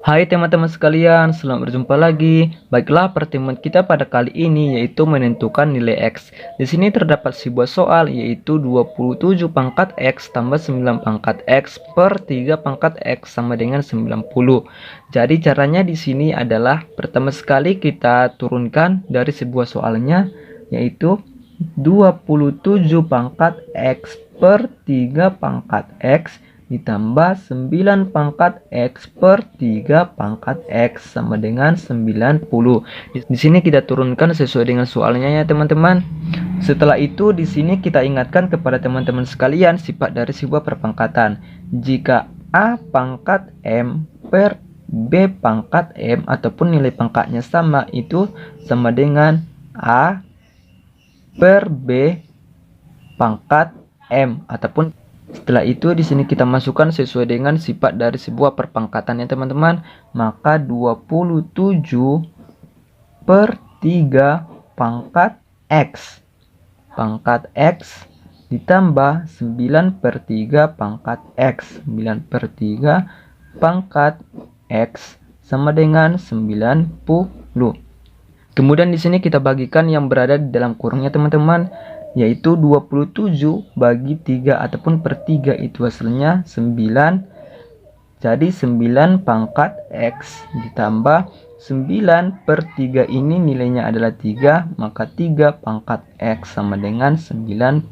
Hai teman-teman sekalian, selamat berjumpa lagi. Baiklah, pertemuan kita pada kali ini yaitu menentukan nilai X. Di sini terdapat sebuah soal yaitu 27 pangkat X tambah 9 pangkat X per 3 pangkat X sama dengan 90. Jadi caranya di sini adalah pertama sekali kita turunkan dari sebuah soalnya yaitu 27 pangkat X per 3 pangkat X ditambah 9 pangkat X per 3 pangkat X sama dengan 90. Di sini kita turunkan sesuai dengan soalnya ya teman-teman. Setelah itu di sini kita ingatkan kepada teman-teman sekalian sifat dari sebuah perpangkatan. Jika A pangkat M per B pangkat M ataupun nilai pangkatnya sama, itu sama dengan A per B pangkat M ataupun setelah itu di sini kita masukkan sesuai dengan sifat dari sebuah perpangkatan ya teman-teman. Maka 27 per 3 pangkat X. Pangkat X ditambah 9 per 3 pangkat X. 9 per 3 pangkat X sama dengan 90. Kemudian di sini kita bagikan yang berada di dalam kurungnya teman-teman, yaitu 27 bagi 3 ataupun per 3 itu hasilnya 9. Jadi 9 pangkat X ditambah 9 per 3 ini nilainya adalah 3, maka 3 pangkat X sama dengan 90.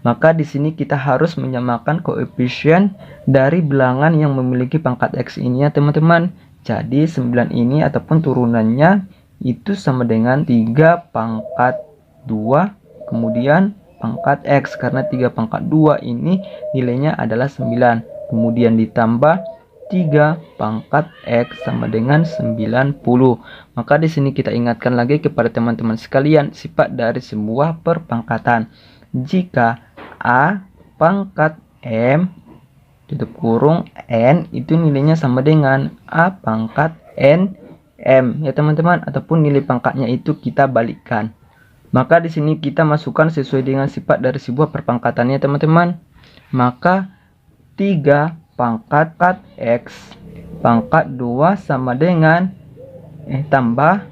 Maka di sini kita harus menyamakan koefisien dari bilangan yang memiliki pangkat X ini ya teman-teman. Jadi 9 ini ataupun turunannya itu sama dengan 3 pangkat 2 kemudian pangkat X, karena 3 pangkat 2 ini nilainya adalah 9, kemudian ditambah 3 pangkat X sama dengan 90. Maka di sini kita ingatkan lagi kepada teman-teman sekalian sifat dari sebuah perpangkatan. Jika A pangkat M tutup kurung N itu nilainya sama dengan A pangkat N M ya teman-teman, ataupun nilai pangkatnya itu kita balikkan. Maka di sini kita masukkan sesuai dengan sifat dari sebuah perpangkatannya teman-teman. Maka 3 pangkat X pangkat 2 sama dengan tambah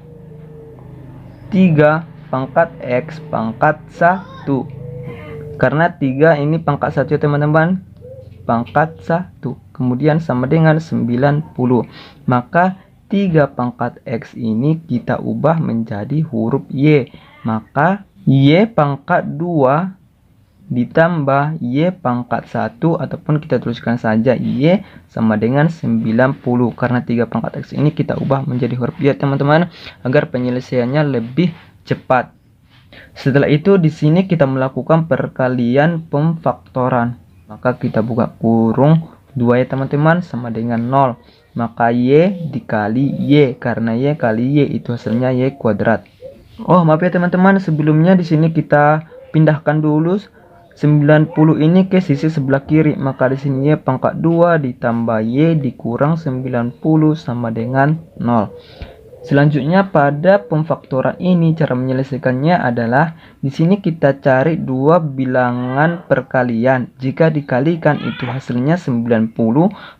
3 pangkat X pangkat 1. Karena 3 ini pangkat 1 ya teman-teman, pangkat 1 kemudian sama dengan 90. Maka 3 pangkat X ini kita ubah menjadi huruf Y. Maka Y pangkat 2 ditambah Y pangkat 1 ataupun kita tuliskan saja Y sama dengan 90. Karena 3 pangkat X ini kita ubah menjadi huruf Y teman-teman, agar penyelesaiannya lebih cepat. Setelah itu di sini kita melakukan perkalian pemfaktoran. Maka kita buka kurung 2 ya teman-teman sama dengan 0. Maka Y dikali Y, karena Y kali Y itu hasilnya Y kuadrat. Oh maaf ya teman-teman, sebelumnya di sini kita pindahkan dulu 90 ini ke sisi sebelah kiri. Maka di sini Y pangkat 2 ditambah Y dikurang 90 sama dengan 0. Selanjutnya pada pemfaktoran ini cara menyelesaikannya adalah di sini kita cari dua bilangan perkalian. Jika dikalikan itu hasilnya 90,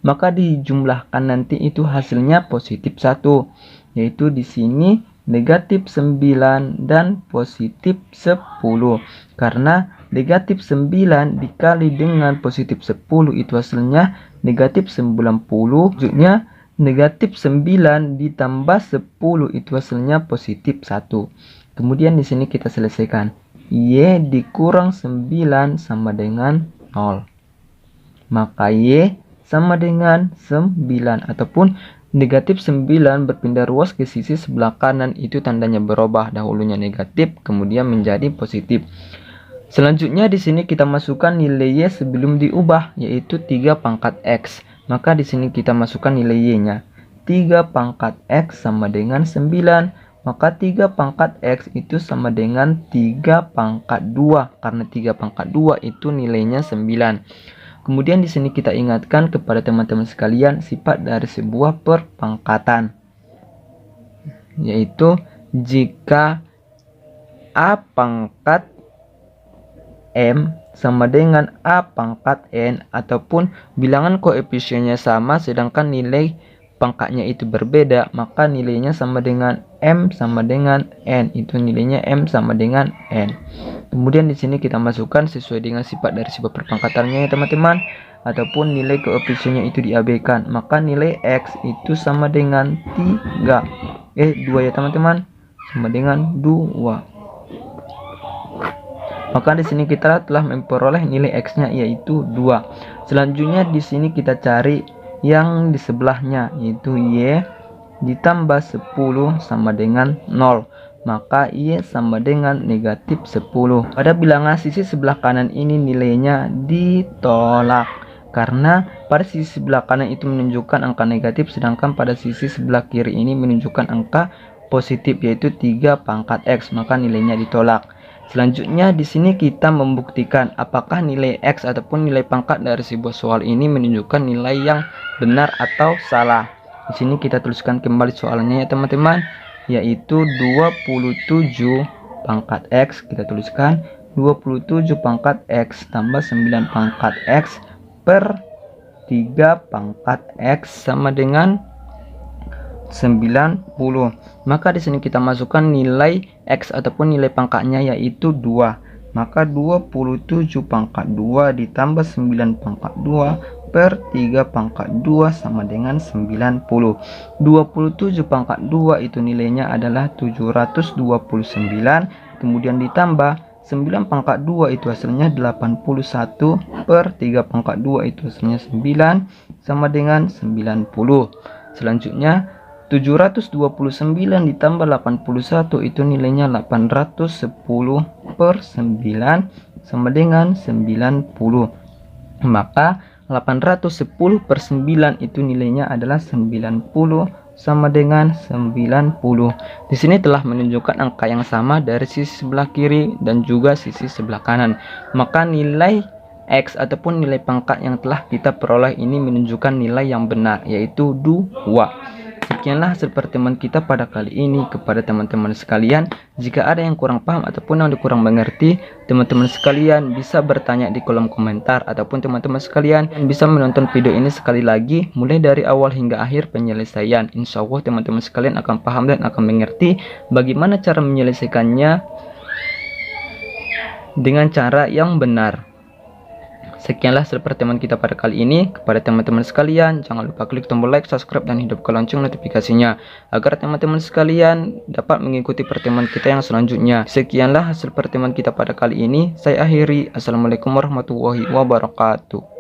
maka dijumlahkan nanti itu hasilnya positif 1. Yaitu di sini negatif 9 dan positif 10. Karena negatif 9 dikali dengan positif 10 itu hasilnya negatif 90. Maksudnya negatif 9 ditambah 10 itu hasilnya positif 1. Kemudian di sini kita selesaikan. Y dikurang 9 sama dengan 0. Maka Y sama dengan 9 ataupun negatif 9 berpindah ruas ke sisi sebelah kanan itu tandanya berubah, dahulunya negatif kemudian menjadi positif. Selanjutnya di sini kita masukkan nilai Y sebelum diubah, yaitu 3 pangkat X. Maka di sini kita masukkan nilai Y-nya. 3 pangkat X sama dengan 9. Maka 3 pangkat X itu sama dengan 3 pangkat 2. Karena 3 pangkat 2 itu nilainya 9. Kemudian di sini kita ingatkan kepada teman-teman sekalian sifat dari sebuah perpangkatan. Yaitu jika A pangkat M sama dengan A pangkat N ataupun bilangan koefisiennya sama sedangkan nilai pangkatnya itu berbeda, maka nilainya sama dengan M sama dengan N. Itu nilainya M sama dengan N. Kemudian di sini kita masukkan sesuai dengan sifat dari sifat perpangkatannya ya teman-teman, ataupun nilai koefisiennya itu diabaikan. Maka nilai X itu sama dengan 2 ya teman-teman, sama dengan 2. Maka di sini kita telah memperoleh nilai X-nya yaitu 2. Selanjutnya di sini kita cari yang di sebelahnya, yaitu Y ditambah 10 sama dengan 0. Maka Y sama dengan negatif 10. Pada bilangan sisi sebelah kanan ini nilainya ditolak, karena pada sisi sebelah kanan itu menunjukkan angka negatif, sedangkan pada sisi sebelah kiri ini menunjukkan angka positif, yaitu 3 pangkat X. Maka nilainya ditolak. Selanjutnya di sini kita membuktikan apakah nilai X ataupun nilai pangkat dari sebuah soal ini menunjukkan nilai yang benar atau salah. Di sini kita tuliskan kembali soalnya ya teman-teman, yaitu 27 pangkat X. Kita tuliskan 27 pangkat X tambah 9 pangkat X per 3 pangkat X sama dengan 90. Maka di sini kita masukkan nilai X ataupun nilai pangkatnya yaitu 2. Maka 27 pangkat 2 ditambah 9 pangkat 2 per 3 pangkat 2 sama dengan 90. 27 pangkat 2 itu nilainya adalah 729. Kemudian ditambah 9 pangkat 2 itu hasilnya 81 per 3 pangkat 2 itu hasilnya 9 sama dengan 90. Selanjutnya 729 ditambah 81 itu nilainya 810 per 9 sama dengan 90. Maka 810 per 9 itu nilainya adalah 90 sama dengan 90. Di sini telah menunjukkan angka yang sama dari sisi sebelah kiri dan juga sisi sebelah kanan. Maka nilai X ataupun nilai pangkat yang telah kita peroleh ini menunjukkan nilai yang benar, yaitu 2. Sekianlah hasil pertemuan kita pada kali ini. Kepada teman-teman sekalian, jika ada yang kurang paham ataupun yang kurang mengerti, teman-teman sekalian bisa bertanya di kolom komentar, ataupun teman-teman sekalian bisa menonton video ini sekali lagi mulai dari awal hingga akhir penyelesaian. Insya Allah teman-teman sekalian akan paham dan akan mengerti bagaimana cara menyelesaikannya dengan cara yang benar. Sekianlah hasil pertemuan kita pada kali ini. Kepada teman-teman sekalian, jangan lupa klik tombol like, subscribe, dan hidupkan lonceng notifikasinya agar teman-teman sekalian dapat mengikuti pertemuan kita yang selanjutnya. Sekianlah hasil pertemuan kita pada kali ini. Saya akhiri. Assalamualaikum warahmatullahi wabarakatuh.